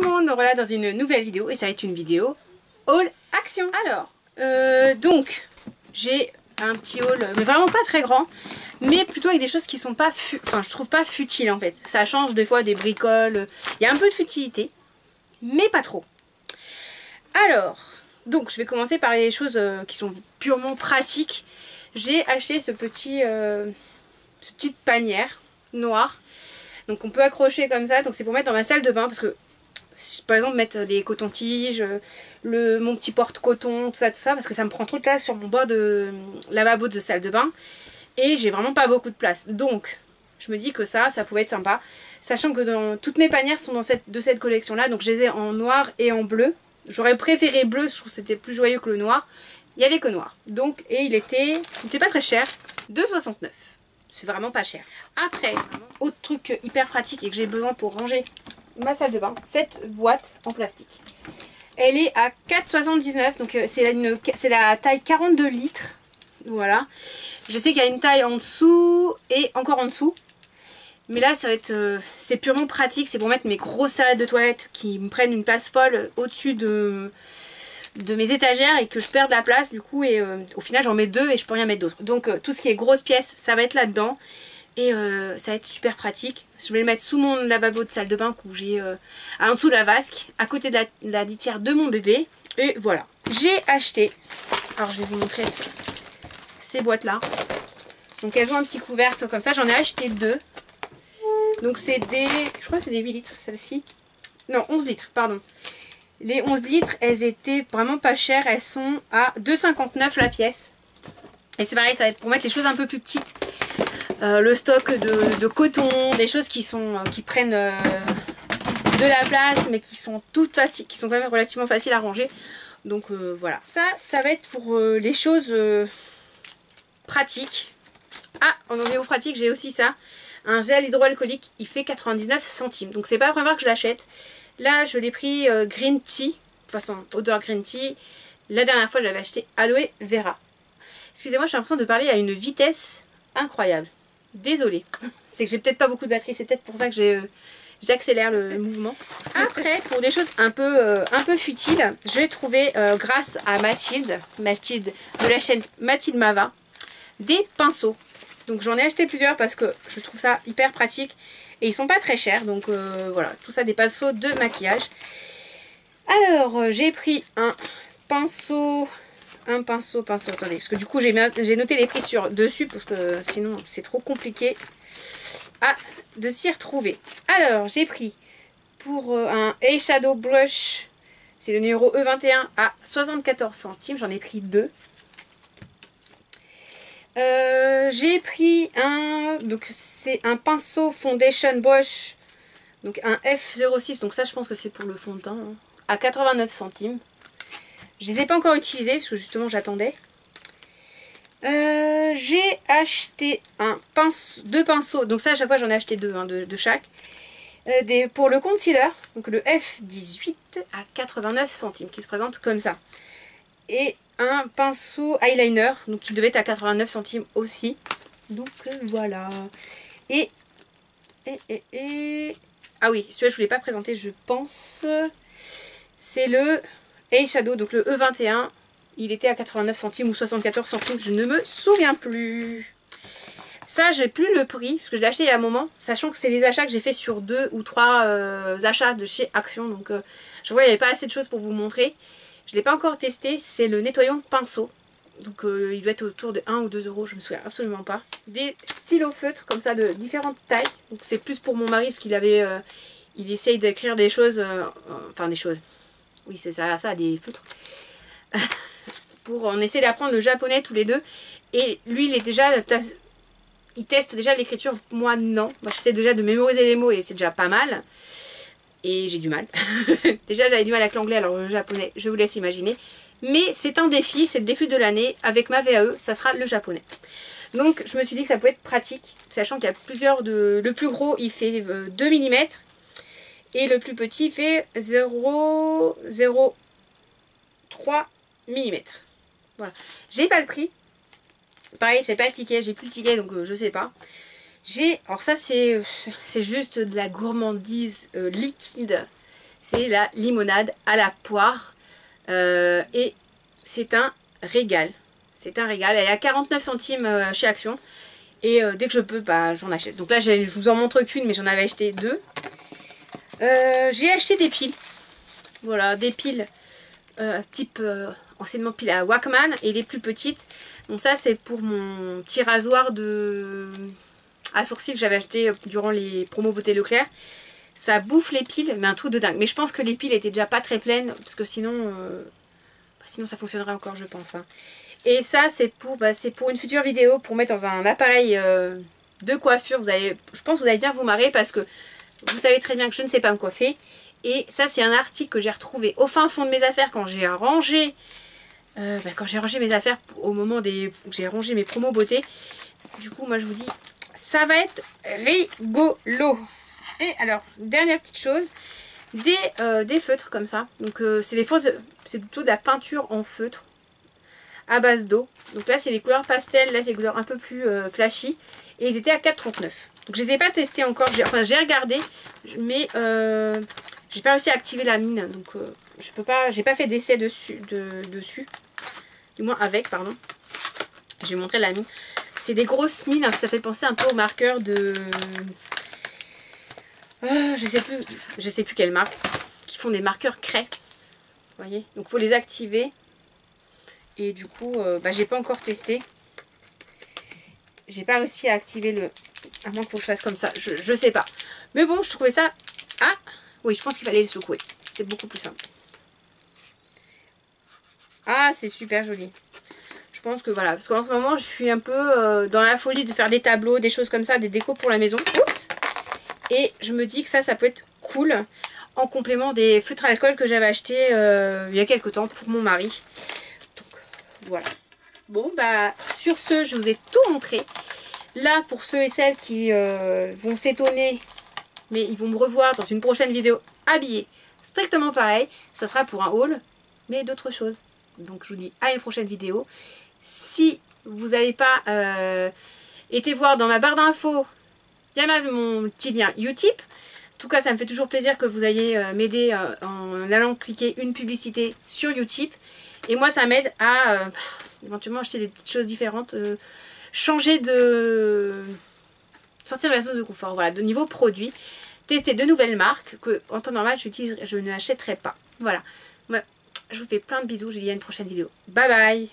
tout le monde, nous voilà dans une nouvelle vidéo et ça va être une vidéo haul action. Alors, donc j'ai un petit haul, mais vraiment pas très grand, mais plutôt avec des choses qui sont pas, enfin je trouve pas futiles en fait. Ça change des fois des bricoles, il y a un peu de futilité, mais pas trop. Alors, donc je vais commencer par les choses qui sont purement pratiques. J'ai acheté cette petite panière noire. Donc on peut accrocher comme ça, donc c'est pour mettre dans ma salle de bain parce que par exemple mettre les cotons-tiges, mon petit porte-coton, tout ça, parce que ça me prend trop de place sur mon bord de lavabo de salle de bain et j'ai vraiment pas beaucoup de place. Donc je me dis que ça pouvait être sympa, sachant que toutes mes panières sont de cette collection là, donc je les ai en noir et en bleu. J'aurais préféré bleu, je trouve que c'était plus joyeux que le noir. Il y avait que noir, donc, et il était pas très cher, 2,69 €. C'est vraiment pas cher. Après, autre truc hyper pratique et que j'ai besoin pour ranger ma salle de bain, cette boîte en plastique. Elle est à 4,79 €, donc c'est la taille 42 litres. Voilà. Je sais qu'il y a une taille en dessous et encore en dessous. Mais là, ça va être, c'est purement pratique. C'est pour mettre mes grosses serviettes de toilette qui me prennent une place folle au-dessus de mes étagères et que je perds de la place du coup, et au final j'en mets deux et je peux rien mettre d'autre. Donc tout ce qui est grosses pièces, ça va être là-dedans et ça va être super pratique. Je vais le mettre sous mon lavabo de salle de bain où j'ai en dessous de la vasque, à côté de la litière de mon bébé. Et voilà, j'ai acheté, alors je vais vous montrer ces boîtes là. Donc elles ont un petit couvercle comme ça, j'en ai acheté deux. Donc c'est des, je crois que c'est des 8 litres celle-ci. Non, 11 litres, pardon. Les 11 litres, elles étaient vraiment pas chères. Elles sont à 2,59 € la pièce. Et c'est pareil, ça va être pour mettre les choses un peu plus petites. Le stock de coton, des choses qui prennent de la place, mais qui sont toutes faciles, qui sont quand même relativement faciles à ranger. Donc voilà. Ça va être pour les choses pratiques. Ah, en niveau pratique, j'ai aussi ça. Un gel hydroalcoolique, il fait 99 centimes. Donc c'est pas la première fois que je l'achète. Là, je l'ai pris green tea, de toute façon, odeur green tea. La dernière fois, j'avais acheté aloe vera. Excusez-moi, j'ai l'impression de parler à une vitesse incroyable. Désolée. C'est que j'ai peut-être pas beaucoup de batterie, c'est peut-être pour ça que j'accélère le mouvement. Après, pour des choses un peu futiles, j'ai trouvé, grâce à Mathilde de la chaîne Mathilde Mava, des pinceaux. Donc j'en ai acheté plusieurs parce que je trouve ça hyper pratique. Et ils sont pas très chers, donc voilà, tout ça des pinceaux de maquillage. Alors, j'ai pris un pinceau, attendez, parce que du coup j'ai noté les prix dessus, parce que sinon c'est trop compliqué de s'y retrouver. Alors, j'ai pris pour un eyeshadow brush, c'est le numéro E21 à 74 centimes, j'en ai pris deux. J'ai pris donc c'est un pinceau foundation brush, donc un F06, donc ça je pense que c'est pour le fond de teint, hein, à 89 centimes. Je les ai pas encore utilisés parce que justement j'attendais. J'ai acheté deux pinceaux, donc ça à chaque fois j'en ai acheté deux, hein, de chaque. Pour le concealer, donc le F18 à 89 centimes qui se présente comme ça. Et un pinceau eyeliner, donc qui devait être à 89 centimes aussi. Donc voilà. Ah oui, celui-là je ne vous l'ai pas présenté, je pense. C'est le eyeshadow, donc le E21. Il était à 89 centimes ou 74 centimes, je ne me souviens plus. Ça, j'ai plus le prix, parce que je l'ai acheté il y a un moment, sachant que c'est les achats que j'ai fait sur 2 ou 3 achats de chez Action. Donc je vois, il n'y avait pas assez de choses pour vous montrer. Je ne l'ai pas encore testé, c'est le nettoyant pinceau. Donc il doit être autour de 1 ou 2 €, je me souviens absolument pas. Des stylos feutres comme ça de différentes tailles. Donc c'est plus pour mon mari parce qu'il avait... il essaye d'écrire des choses... enfin des choses... Oui c'est ça, des feutres. On essaie d'apprendre le japonais tous les deux. Et lui il est déjà... Il teste déjà l'écriture, moi non. Moi j'essaie déjà de mémoriser les mots et c'est déjà pas mal. Et j'ai du mal. Déjà j'avais du mal avec l'anglais, alors le japonais je vous laisse imaginer. Mais c'est un défi, c'est le défi de l'année. Avec ma VAE, ça sera le japonais. Donc je me suis dit que ça pouvait être pratique, sachant qu'il y a plusieurs le plus gros il fait 2 mm et le plus petit il fait 0,03 mm. Voilà. J'ai pas le prix. Pareil, j'ai pas le ticket, j'ai plus le ticket donc je sais pas. Alors ça c'est juste de la gourmandise liquide. C'est la limonade à la poire. Et c'est un régal. C'est un régal. Elle est à 49 centimes chez Action. Et dès que je peux, bah, j'en achète. Donc là, je vous en montre qu'une, mais j'en avais acheté deux. J'ai acheté des piles. Voilà, des piles type anciennement piles à Walkman. Et les plus petites. Donc ça, c'est pour mon petit rasoir à sourcils que j'avais acheté durant les promos Beauté Leclerc. Ça bouffe les piles, mais un truc de dingue. Mais je pense que les piles étaient déjà pas très pleines, parce que sinon ça fonctionnerait encore, je pense. Hein. Et ça, c'est pour une future vidéo, pour mettre dans un appareil de coiffure. Je pense que vous allez bien vous marrer, parce que vous savez très bien que je ne sais pas me coiffer. Et ça, c'est un article que j'ai retrouvé au fin fond de mes affaires quand j'ai rangé, mes affaires au moment où j'ai rangé mes promos beauté. Du coup, moi, je vous dis, ça va être rigolo. Et alors, dernière petite chose, des feutres comme ça. Donc c'est plutôt de la peinture en feutre à base d'eau. Donc là c'est les couleurs pastel, là c'est des couleurs un peu plus flashy. Et ils étaient à 4,39. Donc je les ai pas testés encore, j'ai regardé, mais j'ai pas réussi à activer la mine. Donc je peux pas, j'ai pas fait d'essai dessus. Du moins avec, pardon. Je vais vous montrer la mine. C'est des grosses mines, ça fait penser un peu aux marqueurs de... je sais plus quelle marque, qui font des marqueurs craie. Vous voyez, donc il faut les activer. Et du coup, j'ai pas encore testé. J'ai pas réussi à activer le... À moins qu'il faut que je fasse comme ça, je sais pas. Mais bon, je trouvais ça... Ah oui, je pense qu'il fallait les secouer. C'est beaucoup plus simple. Ah, c'est super joli. Je pense que voilà, parce qu'en ce moment, je suis un peu dans la folie de faire des tableaux, des choses comme ça, des décos pour la maison. Oups! Et je me dis que ça peut être cool en complément des feutres à alcool que j'avais acheté il y a quelques temps pour mon mari. Donc voilà. Bon bah sur ce, je vous ai tout montré. Là pour ceux et celles qui vont s'étonner, mais ils vont me revoir dans une prochaine vidéo habillée strictement pareil. Ça sera pour un haul, mais d'autres choses. Donc je vous dis à une prochaine vidéo. Si vous n'avez pas été voir dans ma barre d'infos, il y a mon petit lien Utip. En tout cas, ça me fait toujours plaisir que vous ayez m'aider en allant cliquer une publicité sur Utip. Et moi, ça m'aide à éventuellement acheter des petites choses différentes. Changer de... sortir de la zone de confort. Voilà, de niveau produit. Tester de nouvelles marques que en temps normal, je n'achèterai pas. Voilà. Ouais, je vous fais plein de bisous. Je vous dis à une prochaine vidéo. Bye bye!